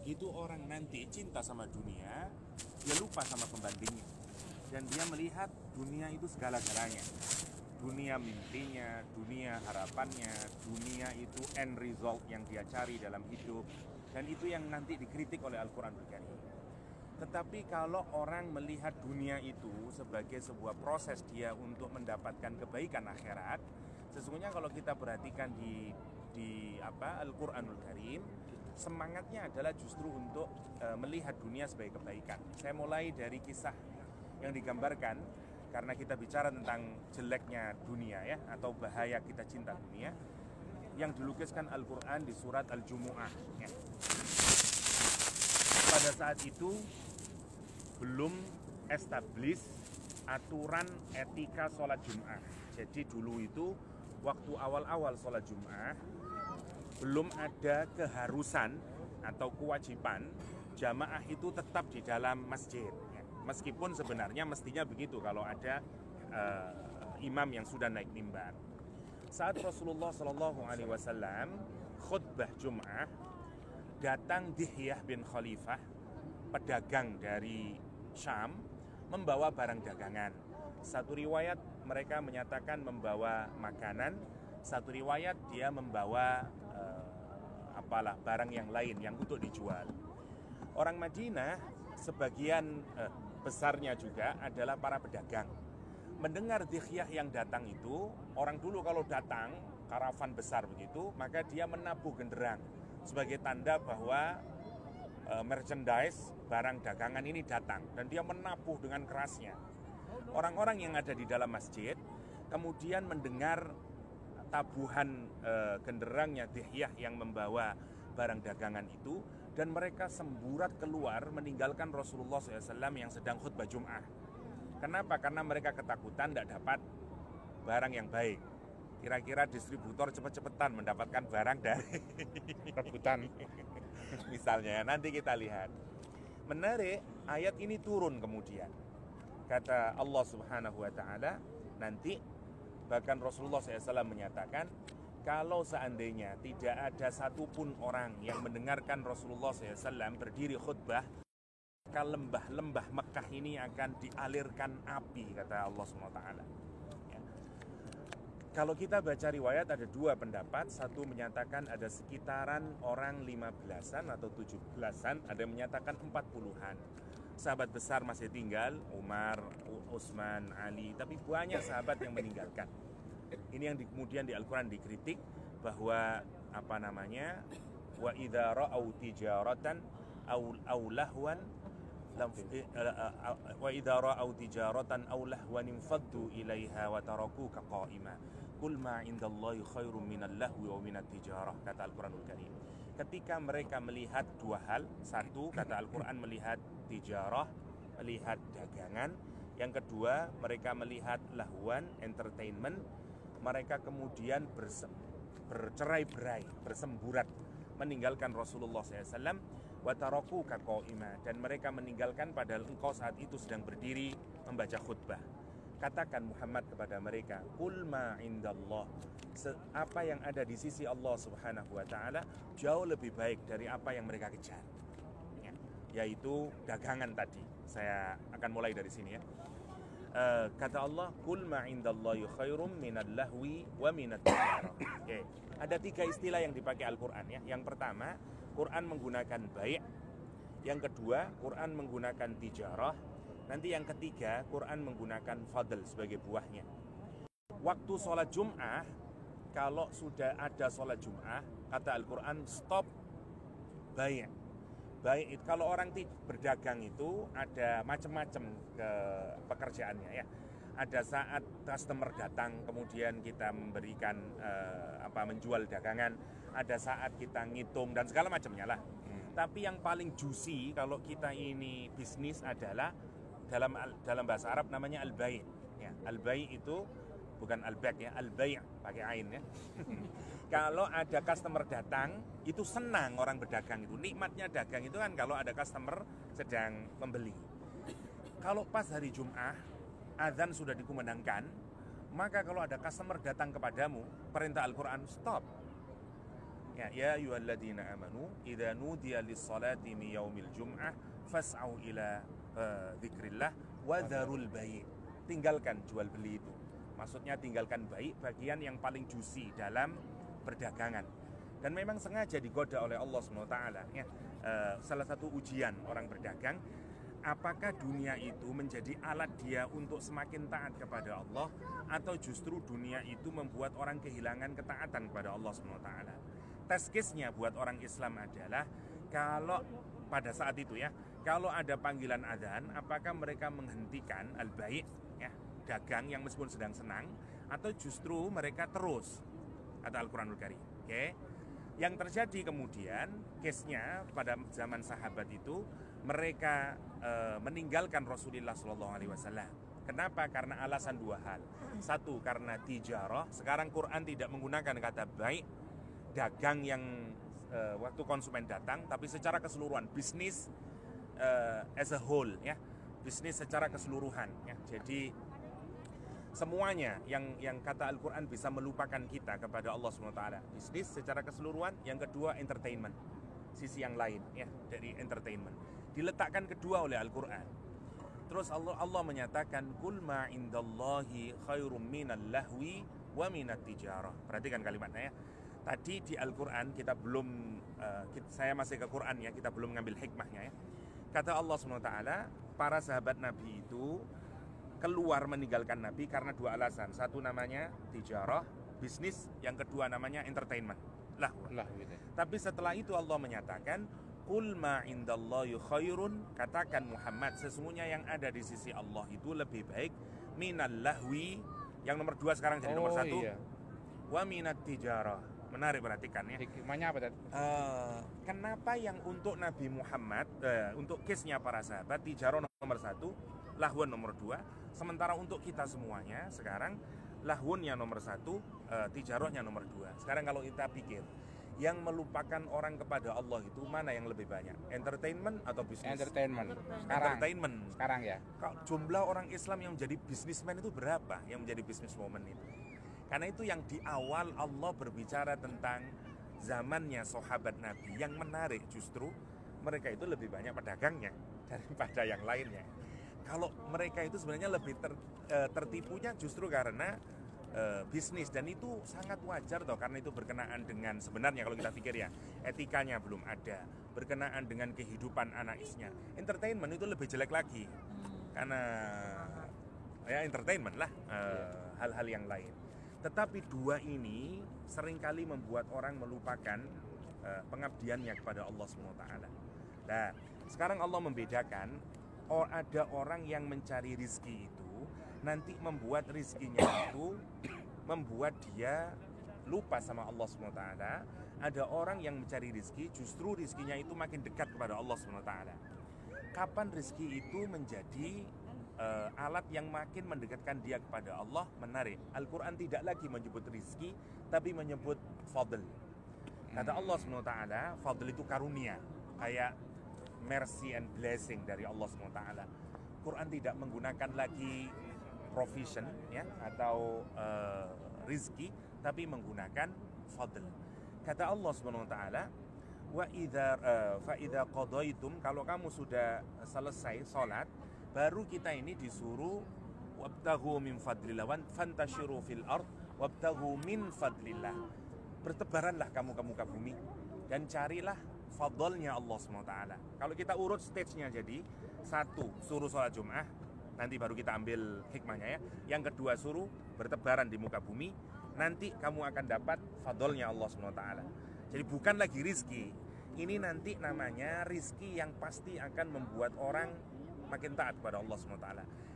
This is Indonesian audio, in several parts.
begitu orang nanti cinta sama dunia, dia lupa sama pembandingnya. Dan dia melihat dunia itu segala-galanya. Dunia mimpinya, dunia harapannya, dunia itu end result yang dia cari dalam hidup. Dan itu yang nanti dikritik oleh Al-Quran Al-Karim. Tetapi kalau orang melihat dunia itu sebagai sebuah proses dia untuk mendapatkan kebaikan akhirat, sesungguhnya kalau kita perhatikan di Al-Quranul Karim, semangatnya adalah justru untuk melihat dunia sebagai kebaikan. Saya mulai dari kisah yang digambarkan, karena kita bicara tentang jeleknya dunia ya, atau bahaya kita cinta dunia, yang dilukiskan Al-Quran di surat Al-Jumu'ah ya. Pada saat itu belum establish aturan etika sholat Jum'ah. Jadi dulu itu waktu awal-awal sholat Jum'ah belum ada keharusan atau kewajiban jamaah itu tetap di dalam masjid ya. Meskipun sebenarnya mestinya begitu kalau ada imam yang sudah naik mimbar. Saat Rasulullah SAW khutbah Jum'ah, datang Dihyah bin Khalifah, pedagang dari Syam, membawa barang dagangan. Satu riwayat mereka menyatakan membawa makanan, satu riwayat dia membawa barang yang lain yang untuk dijual. Orang Madinah sebagian besarnya juga adalah para pedagang. Mendengar Dihyah yang datang itu, orang dulu kalau datang karavan besar begitu, maka dia menabuh genderang sebagai tanda bahwa merchandise barang dagangan ini datang, dan dia menabuh dengan kerasnya. Orang-orang yang ada di dalam masjid kemudian mendengar tabuhan genderangnya Dihyah yang membawa barang dagangan itu, dan mereka semburat keluar meninggalkan Rasulullah SAW yang sedang khutbah Jum'ah. Kenapa? Karena mereka ketakutan tidak dapat barang yang baik. Kira-kira distributor cepet-cepetan mendapatkan barang dari rebutan. Misalnya, nanti kita lihat. Menarik, ayat ini turun kemudian. Kata Allah Subhanahu wa Ta'ala, nanti bahkan Rasulullah SAW menyatakan, kalau seandainya tidak ada satupun orang yang mendengarkan Rasulullah SAW berdiri khutbah, maka lembah-lembah Mekah ini akan dialirkan api, kata Allah SWT. Ya. Kalau kita baca riwayat ada dua pendapat. Satu menyatakan ada sekitaran orang 15-an atau 17-an, ada yang menyatakan 40-an. Sahabat besar masih tinggal, Umar, Utsman, Ali, tapi banyak sahabat yang meninggalkan. Ini yang kemudian di Al-Quran dikritik bahwa wa idza ra'au tijaratan aw lahwan wa idza ra'au tijaratan aw lahwan infaddu ilaiha wa tarakuka qa'ima qul ma indallahi khairum minal lahwi wa minat tijarah, kata Al-Quranul Karim. Ketika mereka melihat dua hal, satu kata Al-Quran melihat tijarah, melihat dagangan, yang kedua mereka melihat lahwan, entertainment, mereka kemudian bercerai-berai, bersemburat, meninggalkan Rasulullah SAW, wataraku kaqaima, dan mereka meninggalkan padahal engkau saat itu sedang berdiri membaca khutbah. Katakan Muhammad kepada mereka, qul ma indallah, apa yang ada di sisi Allah Subhanahu wa Ta'ala jauh lebih baik dari apa yang mereka kejar, ya, yaitu dagangan tadi. Saya akan mulai dari sini ya. Kata Allah, qul ma indallahi khairum minal lahwi wa minat tijarah. Okay. Ada tiga istilah yang dipakai Al-Quran ya. Yang pertama, Quran menggunakan bai'. Yang kedua, Quran menggunakan tijarah. Nanti yang ketiga, Quran menggunakan fadl sebagai buahnya. Waktu sholat Jum'ah, kalau sudah ada sholat Jum'ah, kata Al-Quran, stop bai'. Baik, kalau orang berdagang itu ada macam-macam ke pekerjaannya ya. Ada saat customer datang kemudian kita memberikan menjual dagangan, ada saat kita ngitung dan segala macamnya lah. Tapi yang paling juicy kalau kita ini bisnis adalah dalam bahasa Arab namanya al-bai'. Ya, al-bai' itu bukan al-baq ya, al-bai' pakai ain ya. Kalau ada customer datang, itu senang orang berdagang itu. Nikmatnya dagang itu kan kalau ada customer sedang membeli. Kalau pas hari Jum'ah, azan sudah dikumandangkan, maka kalau ada customer datang kepadamu, perintah Al-Quran, stop. Ya ayyuhalladzina amanu idza nudiya lis-salati min yaumil jum'ah fas'au ila dzikrillah wa dzarul bai'. Tinggalkan jual beli itu. Maksudnya tinggalkan bai', bagian yang paling juicy dalam perdagangan. Dan memang sengaja digoda oleh Allah SWT ya. Salah satu ujian orang berdagang, apakah dunia itu menjadi alat dia untuk semakin taat kepada Allah, atau justru dunia itu membuat orang kehilangan ketaatan kepada Allah SWT. Test case-nya buat orang Islam adalah kalau pada saat itu ya, kalau ada panggilan adzan, apakah mereka menghentikan al-bai' ya, dagang yang meskipun sedang senang, atau justru mereka terus, kata Al-Quranul Karim. Oke. Yang terjadi kemudian case-nya pada zaman sahabat itu, mereka meninggalkan Rasulullah SAW. Kenapa? Karena alasan dua hal. Satu, karena tijarah. Sekarang Quran tidak menggunakan kata bai', dagang yang waktu konsumen datang, tapi secara keseluruhan bisnis as a whole ya, bisnis secara keseluruhan ya. Jadi semuanya yang kata Al-Quran bisa melupakan kita kepada Allah SWT. Bisnis secara keseluruhan. Yang kedua entertainment, sisi yang lain ya dari entertainment diletakkan kedua oleh Al-Quran. Terus Allah menyatakan kul ma indallahi khairum minal lahwi wa minat tijarah. Perhatikan kalimatnya ya. Tadi di Al-Quran kita belum, saya masih ke Quran ya, kita belum ngambil hikmahnya ya. Kata Allah SWT, para sahabat Nabi itu keluar meninggalkan Nabi karena dua alasan. Satu namanya tijarah, bisnis. Yang kedua namanya entertainment, lah gitu. Tapi setelah itu Allah menyatakan qul ma indallahi khairun, katakan Muhammad, sesungguhnya yang ada di sisi Allah itu lebih baik minal lahwi, yang nomor dua sekarang jadi nomor satu, iya. Wa minat tijarah. Menarik, perhatikan ya. Hikmahnya apa tadi? Kenapa yang untuk Nabi Muhammad, untuk case-nya para sahabat, tijarah nomor satu, lahwun nomor dua. Sementara untuk kita semuanya sekarang, lahwunnya nomor satu, tijarahnya nomor dua. Sekarang kalau kita pikir, yang melupakan orang kepada Allah itu mana yang lebih banyak? Entertainment atau bisnis? Entertainment. Sekarang ya. Jumlah orang Islam yang menjadi bisnismen itu berapa? Yang menjadi businesswoman itu? Karena itu yang di awal Allah berbicara tentang zamannya sahabat Nabi, yang menarik justru mereka itu lebih banyak pedagangnya daripada yang lainnya. Kalau mereka itu sebenarnya lebih tertipunya justru karena bisnis, dan itu sangat wajar toh, karena itu berkenaan dengan, sebenarnya kalau kita pikir ya, etikanya belum ada, berkenaan dengan kehidupan anak isnya. Entertainment itu lebih jelek lagi karena ya entertainment lah, hal-hal yang lain. Tetapi dua ini seringkali membuat orang melupakan pengabdiannya kepada Allah SWT. Nah, sekarang Allah membedakan, ada orang yang mencari rizki itu nanti membuat rizkinya itu membuat dia lupa sama Allah SWT. Ada orang yang mencari rizki, justru rizkinya itu makin dekat kepada Allah SWT. Kapan rizki itu menjadi alat yang makin mendekatkan dia kepada Allah? Menarik, Al-Quran tidak lagi menyebut rizki, tapi menyebut fadl. Kata Allah SWT, fadl itu karunia, kayak mercy and blessing dari Allah SWT. Quran tidak menggunakan lagi provision ya, atau rizki, tapi menggunakan fadl. Kata Allah SWT, wa idza fa idza qadaitum, kalau kamu sudah selesai salat, baru kita ini disuruh wabtaghu min fadlillah fantashiru fil ard wabtaghu min fadlillah. Bertebaranlah kamu ke muka bumi dan carilah fadlnya Allah SWT. Kalau kita urut stage-nya, jadi satu, suruh sholat Jum'ah, nanti baru kita ambil hikmahnya ya. Yang kedua, suruh bertebaran di muka bumi, nanti kamu akan dapat fadlnya Allah SWT. Jadi bukan lagi rizki, ini nanti namanya rizki yang pasti akan membuat orang makin taat kepada Allah SWT.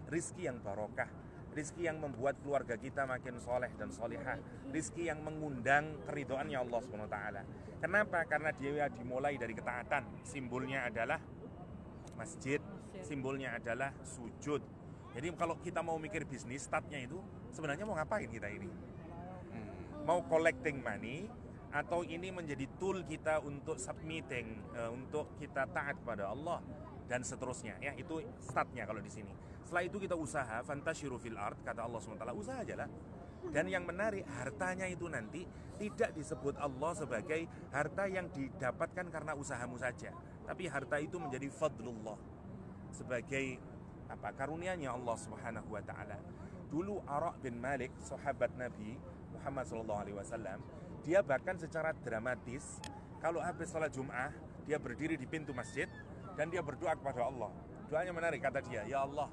Rizki yang barokah, rizki yang membuat keluarga kita makin soleh dan solihah, rizki yang mengundang keridhoannya Allah SWT. Kenapa? Karena dia dimulai dari ketaatan. Simbolnya adalah masjid, simbolnya adalah sujud. Jadi kalau kita mau mikir bisnis, startnya itu sebenarnya mau ngapain kita ini? Mau collecting money, atau ini menjadi tool kita untuk submitting, untuk kita taat kepada Allah dan seterusnya ya. Itu startnya kalau di sini. Setelah itu kita usaha, fantashiru fil ard, kata Allah SWT, usaha aja lah. Dan yang menarik, hartanya itu nanti tidak disebut Allah sebagai harta yang didapatkan karena usahamu saja, tapi harta itu menjadi fadlullah, sebagai karunia-Nya Allah Subhanahu wa taala. Dulu Ara' bin Malik, sahabat Nabi Muhammad SAW, dia bahkan secara dramatis kalau habis sholat Jum'ah, dia berdiri di pintu masjid dan dia berdoa kepada Allah. Doanya menarik, kata dia, "Ya Allah,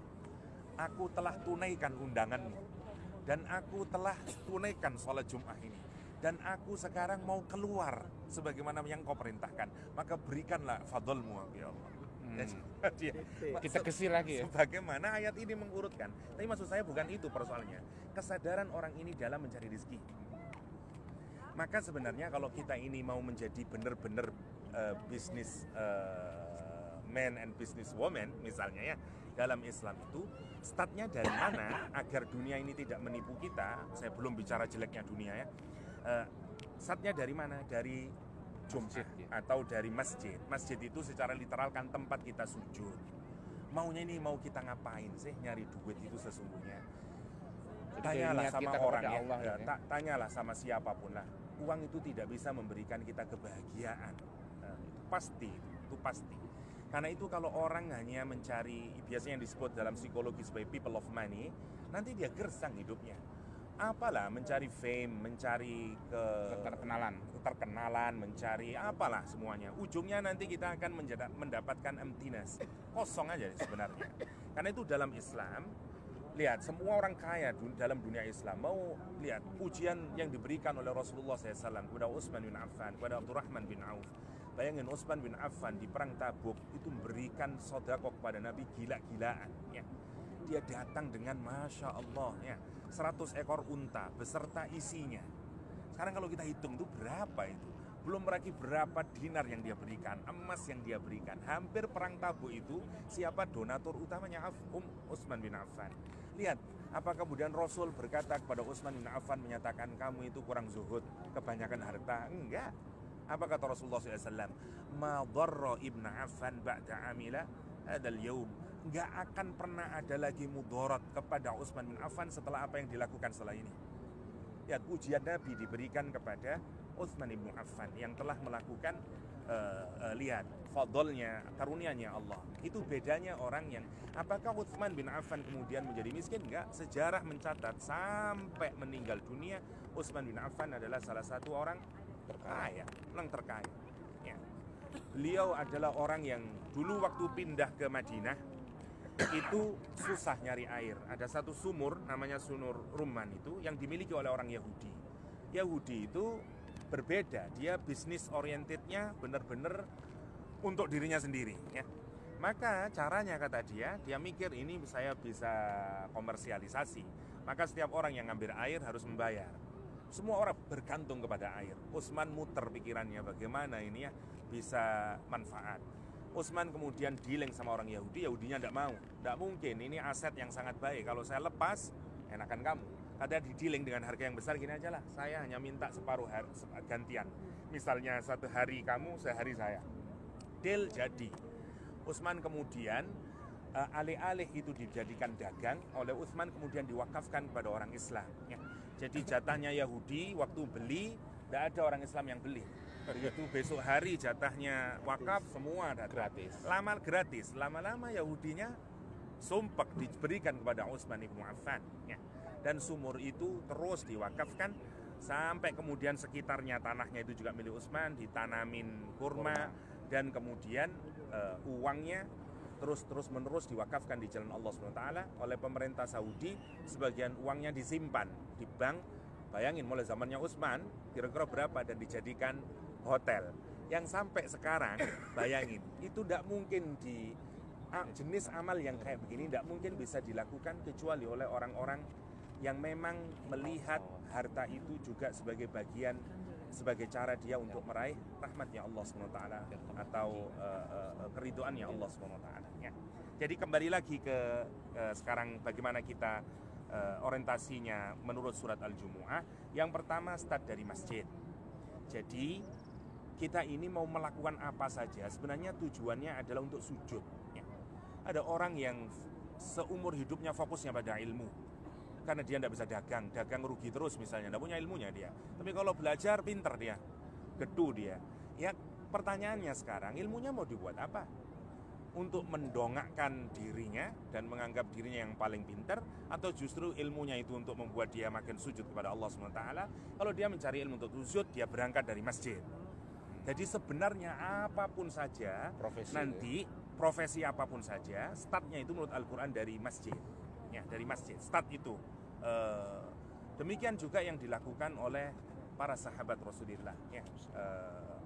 aku telah tunaikan undanganmu dan aku telah tunaikan sholat Jum'ah ini, dan aku sekarang mau keluar sebagaimana yang kau perintahkan, maka berikanlah fadlmu ya Allah." Kita kesir lagi ya. Sebagaimana ayat ini mengurutkan. Tapi maksud saya bukan itu persoalannya. Kesadaran orang ini dalam mencari rezeki. Maka sebenarnya kalau kita ini mau menjadi benar-benar bisnis man and business woman misalnya ya, dalam Islam itu startnya dari mana agar dunia ini tidak menipu kita. Saya belum bicara jeleknya dunia ya. Startnya dari mana? Dari Jum'ah atau dari masjid. Masjid itu secara literal kan tempat kita sujud. Maunya ini mau kita ngapain sih nyari duit itu sesungguhnya? Tanyalah sama orang ya. Tanyalah sama siapapun lah. Uang itu tidak bisa memberikan kita kebahagiaan. Itu pasti. Karena itu kalau orang hanya mencari, biasanya yang disebut dalam psikologi sebagai people of money, nanti dia gersang hidupnya. Apalah mencari fame, mencari keterkenalan, mencari apalah semuanya. Ujungnya nanti kita akan mendapatkan emptiness, kosong aja sebenarnya. Karena itu dalam Islam, lihat semua orang kaya dalam dunia Islam mau lihat pujian yang diberikan oleh Rasulullah SAW kepada Utsman bin Affan, kepada Abdurrahman bin Auf. Bayangin Utsman bin Affan di perang Tabuk itu memberikan sedekah kepada Nabi gila-gilaan. Ya. Dia datang dengan Masya Allah ya, 100 ekor unta beserta isinya. Sekarang kalau kita hitung itu berapa itu? Belum lagi berapa dinar yang dia berikan, emas yang dia berikan. Hampir perang Tabuk itu siapa donatur utamanya? Utsman bin Affan. Lihat, apa kemudian Rasul berkata kepada Utsman bin Affan menyatakan kamu itu kurang zuhud, kebanyakan harta? Enggak. Apa kata Rasulullah SAW? Ma dharra ibn Affan ba'da amila hadzal yaum. Enggak akan pernah ada lagi mudarat kepada Utsman bin Affan setelah apa yang dilakukan setelah ini. Ya, pujian Nabi diberikan kepada Utsman bin Affan yang telah melakukan lihat fadlnya, karunia-Nya Allah. Itu bedanya orang yang, apakah Utsman bin Affan kemudian menjadi miskin? Enggak. Sejarah mencatat sampai meninggal dunia Utsman bin Affan adalah salah satu orang terkaya, orang terkaya. Ya. Beliau adalah orang yang dulu waktu pindah ke Madinah itu susah nyari air. Ada satu sumur namanya Sumur Rumman itu yang dimiliki oleh orang Yahudi. Yahudi itu berbeda, dia bisnis orientednya benar-benar untuk dirinya sendiri. Ya. Maka caranya kata dia mikir ini saya bisa komersialisasi. Maka setiap orang yang ngambil air harus membayar. Semua orang bergantung kepada air. Utsman muter pikirannya bagaimana ini ya bisa manfaat. Utsman kemudian dealing sama orang Yahudi, Yahudinya tidak mau. Tidak mungkin, ini aset yang sangat baik. Kalau saya lepas, enakan kamu. Ada di dealing dengan harga yang besar, gini aja lah. Saya hanya minta separuh gantian. Misalnya satu hari kamu, sehari saya. Deal jadi. Utsman kemudian alih-alih itu dijadikan dagang, oleh Utsman kemudian diwakafkan kepada orang Islam. Ya. Jadi jatahnya Yahudi waktu beli, tidak ada orang Islam yang beli. Begitu besok hari jatahnya wakaf, semua gratis. Lama-lama Yahudinya sumpek diberikan kepada Utsman bin Affan. Ya. Dan sumur itu terus diwakafkan sampai kemudian sekitarnya tanahnya itu juga milik Utsman, ditanamin kurma dan kemudian uangnya terus-menerus diwakafkan di jalan Allah SWT oleh pemerintah Saudi. Sebagian uangnya disimpan di bank. Bayangin mulai zamannya Utsman kira-kira berapa dan dijadikan hotel. Yang sampai sekarang bayangin itu tidak mungkin di jenis amal yang kayak begini tidak mungkin bisa dilakukan kecuali oleh orang-orang yang memang melihat harta itu juga sebagai bagian, sebagai cara dia untuk meraih rahmatnya Allah SWT atau keridhoannya Allah SWT. Ya. Jadi kembali lagi ke sekarang bagaimana kita orientasinya menurut surat Al-Jumu'ah. Yang pertama start dari masjid. Jadi kita ini mau melakukan apa saja sebenarnya tujuannya adalah untuk sujud. Ya. Ada orang yang seumur hidupnya fokusnya pada ilmu. karena dia tidak bisa dagang rugi terus misalnya, tidak punya ilmunya dia. Tapi kalau belajar pinter dia, gedu dia. Ya pertanyaannya sekarang, ilmunya mau dibuat apa? Untuk mendongakkan dirinya dan menganggap dirinya yang paling pintar, atau justru ilmunya itu untuk membuat dia makin sujud kepada Allah SWT? Kalau dia mencari ilmu untuk sujud, dia berangkat dari masjid. Jadi sebenarnya apapun saja, profesi apapun saja, startnya itu menurut Al-Quran dari masjid. Ya, dari masjid, start itu. Demikian juga yang dilakukan oleh para sahabat Rasulullah, ya,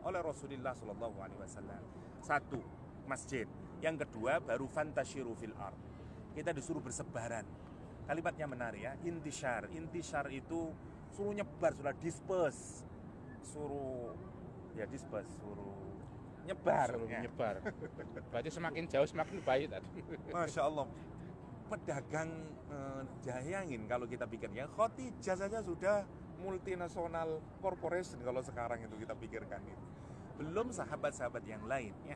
oleh Rasulullah SAW. Satu, masjid. Yang kedua, baru fantashiru fil ard. Kita disuruh bersebaran. Kalimatnya menarik ya, intishar. Intishar itu suruh nyebar, suruh disperse. Suruh nyebar. Nyebar. Berarti semakin jauh semakin baik tadi. Masya Allah. Pedagang jayangin kalau kita pikirnya, Khotijah saja sudah multinasional corporation kalau sekarang itu kita pikirkan itu. Belum sahabat-sahabat yang lain ya.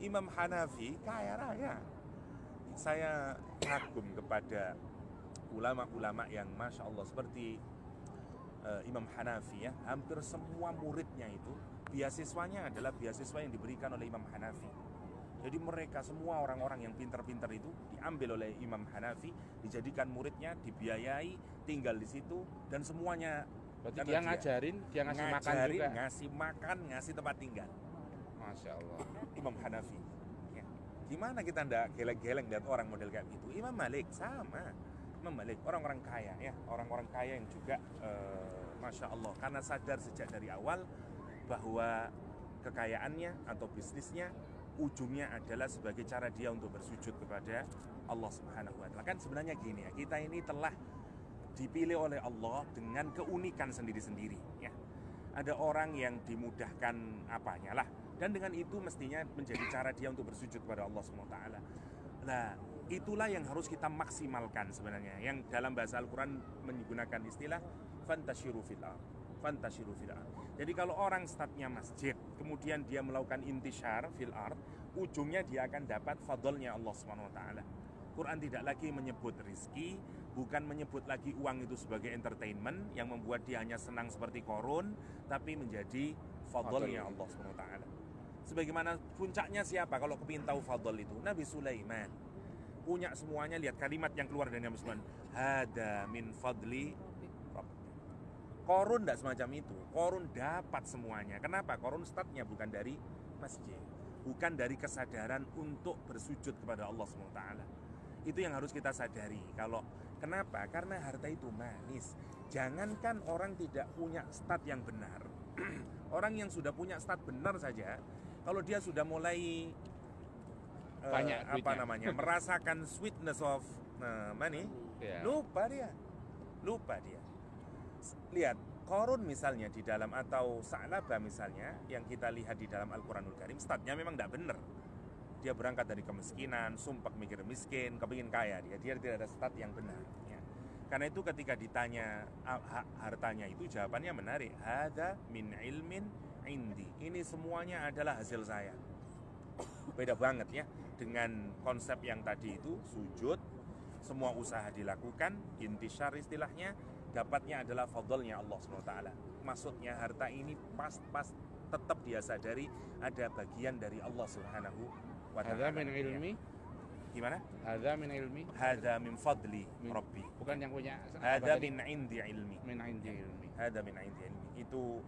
Imam Hanafi kaya raya. Saya kagum kepada ulama-ulama yang Masya Allah seperti Imam Hanafi ya. Hampir semua muridnya itu beasiswanya adalah beasiswa yang diberikan oleh Imam Hanafi. Jadi mereka semua orang-orang yang pintar-pintar itu diambil oleh Imam Hanafi, dijadikan muridnya, dibiayai, tinggal di situ, dan semuanya. Berarti dia ngajarin, dia ngasih makan juga. Ngasih makan, ngasih tempat tinggal. Masya Allah. Imam Hanafi ya. Gimana kita ndak geleng-geleng lihat orang model kayak gitu? Imam Malik sama. Imam Malik orang-orang kaya ya, orang-orang kaya yang juga Masya Allah, karena sadar sejak dari awal bahwa kekayaannya atau bisnisnya ujungnya adalah sebagai cara dia untuk bersujud kepada Allah Subhanahu wa Ta'ala. Kan sebenarnya gini ya, kita ini telah dipilih oleh Allah dengan keunikan sendiri-sendiri ya. Ada orang yang dimudahkan apanya lah, dan dengan itu mestinya menjadi cara dia untuk bersujud kepada Allah Subhanahu wa Ta'ala. Nah, itulah yang harus kita maksimalkan sebenarnya, yang dalam bahasa Al-Quran menggunakan istilah fantashiru fil ard. Fantashiru fil ard. Jadi kalau orang startnya masjid, kemudian dia melakukan intishar fil ard, ujungnya dia akan dapat fadlnya Allah Subhanahu wa Ta'ala. Quran tidak lagi menyebut rizki, bukan menyebut lagi uang itu sebagai entertainment yang membuat dia hanya senang seperti Qarun, tapi menjadi fadlnya Allah Subhanahu wa Ta'ala. Sebagaimana puncaknya siapa kalau kepingin tahu fadl itu? Nabi Sulaiman. Punya semuanya, lihat kalimat yang keluar dari Nabi Sulaiman. Hada min fadli. Qarun tidak semacam itu. Qarun dapat semuanya. Kenapa? Qarun startnya bukan dari masjid, bukan dari kesadaran untuk bersujud kepada Allah SWT. Itu yang harus kita sadari. Kenapa? Karena harta itu manis. Jangankan orang tidak punya start yang benar. Orang yang sudah punya start benar saja, kalau dia sudah mulai banyak merasakan sweetness of money, lupa dia. Lihat, Qarun misalnya di dalam, atau Sa'labah misalnya, yang kita lihat di dalam Al-Quranul Karim, startnya memang tidak benar. Dia berangkat dari kemiskinan, sumpah mikir miskin, kepingin kaya. Dia tidak ada start yang benar ya. Karena itu ketika ditanya hartanya itu, jawabannya menarik. Hada min ilmin indi. Ini semuanya adalah hasil saya. Beda banget ya dengan konsep yang tadi itu, sujud, semua usaha dilakukan, intishar istilahnya, dapatnya adalah fadlnya Allah SWT. Maksudnya harta ini pas tetap dia sadari ada bagian dari Allah Subhanahu wa Ta'ala. Hadza min ilmi. Gimana? Hadza min ilmi. Hadza min fadli Rabbi. Bukan yang punya. Hadza min indi ilmi. Min indi ilmi. Hadza min indi ilmi. Itu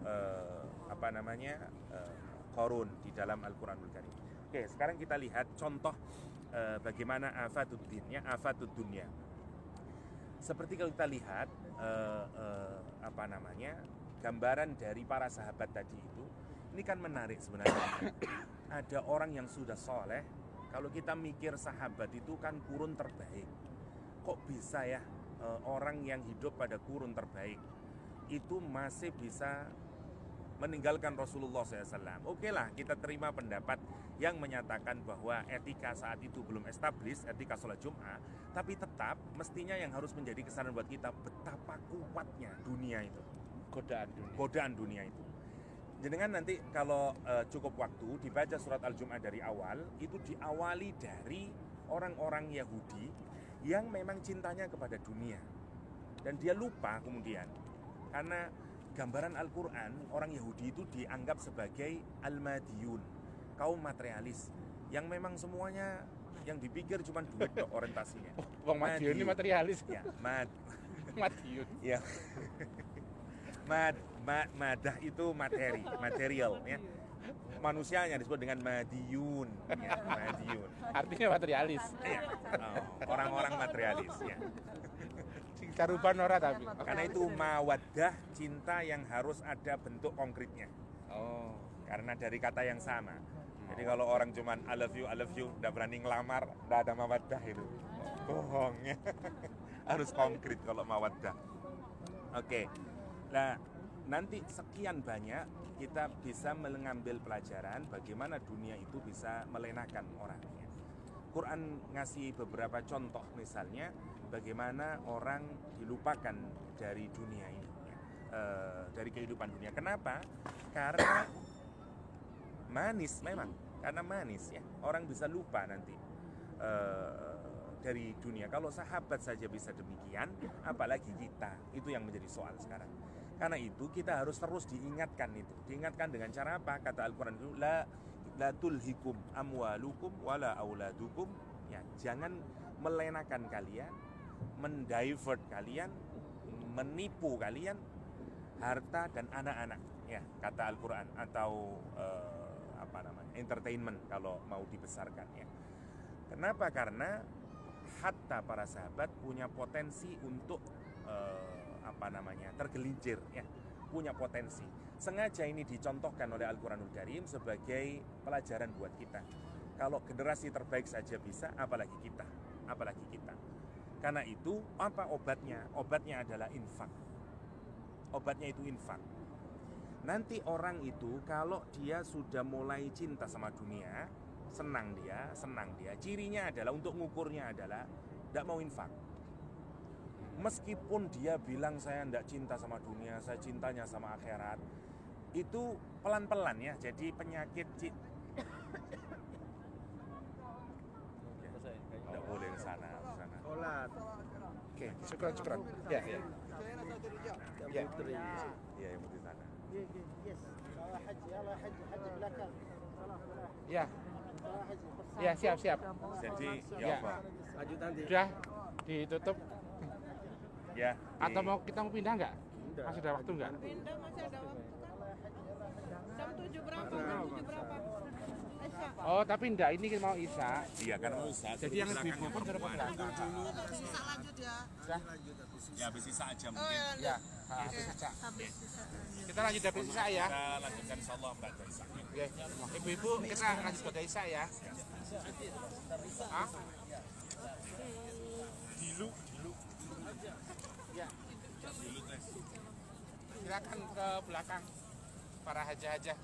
Qarun di dalam Al-Quranul Karim. Oke, sekarang kita lihat contoh bagaimana afatud din, afatud dunya. Seperti kalau kita lihat gambaran dari para sahabat tadi itu, ini kan menarik sebenarnya. Ada orang yang sudah soleh, kalau kita mikir sahabat itu kan kurun terbaik. Kok bisa ya orang yang hidup pada kurun terbaik itu masih bisa meninggalkan Rasulullah SAW? Oke lah, kita terima pendapat yang menyatakan bahwa etika saat itu belum established, etika sholat Jum'ah, tapi tetap mestinya yang harus menjadi kesadaran buat kita betapa kuatnya dunia itu, godaan dunia itu. Jenengan nanti kalau cukup waktu dibaca surat Al-Jum'ah dari awal, itu diawali dari orang-orang Yahudi yang memang cintanya kepada dunia. Dan dia lupa kemudian, karena gambaran Al-Quran, orang Yahudi itu dianggap sebagai al-madiyun, kaum materialis, yang memang semuanya yang dipikir cuma duit dok orientasinya. Wong Madiun ini materialis. Ya, Madiun. ya. Madah itu material ya. Manusianya disebut dengan madiyun, ya, madiyun. Artinya materialis. Ya. Orang-orang materialis ya. Caruban ora tapi. Karena itu mawaddah, cinta yang harus ada bentuk konkretnya. Oh. Karena dari kata yang sama. Jadi kalau orang cuman I love you, udah berani ngelamar, udah ada mawaddah itu. Bohong ya. Harus konkret kalau mawaddah. Oke. Nah, nanti sekian banyak kita bisa mengambil pelajaran bagaimana dunia itu bisa melenakan orangnya. Quran ngasih beberapa contoh, misalnya bagaimana orang dilupakan dari dunia ini, dari kehidupan dunia. Kenapa? Karena manis memang, karena manis ya. Orang bisa lupa nanti dari dunia. Kalau sahabat saja bisa demikian, apalagi kita. Itu yang menjadi soal sekarang. Karena itu kita harus terus diingatkan itu. Diingatkan dengan cara apa? Kata Al-Quran itu la tulhikum amwalukum wala auladukum. Ya, jangan melenakan kalian, mendivert kalian, menipu kalian harta dan anak-anak. Ya, kata Al-Quran, atau entertainment kalau mau dibesarkan ya. Kenapa? Karena hatta para sahabat punya potensi untuk tergelincir ya, punya potensi. Sengaja ini dicontohkan oleh Al-Quranul Karim sebagai pelajaran buat kita. Kalau generasi terbaik saja bisa, apalagi kita. Karena itu apa obatnya? Obatnya adalah infak. Obatnya itu infak. Nanti orang itu kalau dia sudah mulai cinta sama dunia, senang dia. Cirinya adalah, untuk ngukurnya adalah tidak mau infak. Meskipun dia bilang saya tidak cinta sama dunia, saya cintanya sama akhirat, itu pelan-pelan ya, jadi penyakit tidak boleh ke sana. Oke, syukran. Ya. Ya, yang di sana. Ya, siap. Jadi Ya. apa? Sudah ditutup. Ya. Atau kita mau pindah nggak? Masih ada waktu nggak? Pindah masih ada waktu kan? Jam 7 berapa? Isya. Oh, tapi enggak, ini kita mau Isya. Iya, karena mau Isya. Jadi yang lebih pun ke belakang. Sisa lanjut ya. Sudah? Ya, habis Isya aja mungkin. Ya, habis Isya. Habis sisa. Kita lanjut dari Isya ya. Kita lanjutkan insyaallah Mbak Isya. Oke. Ibu-ibu, kita lanjut pada Isya ya. Hah? Dilu. Ya. Silakan ke belakang para haja-haja.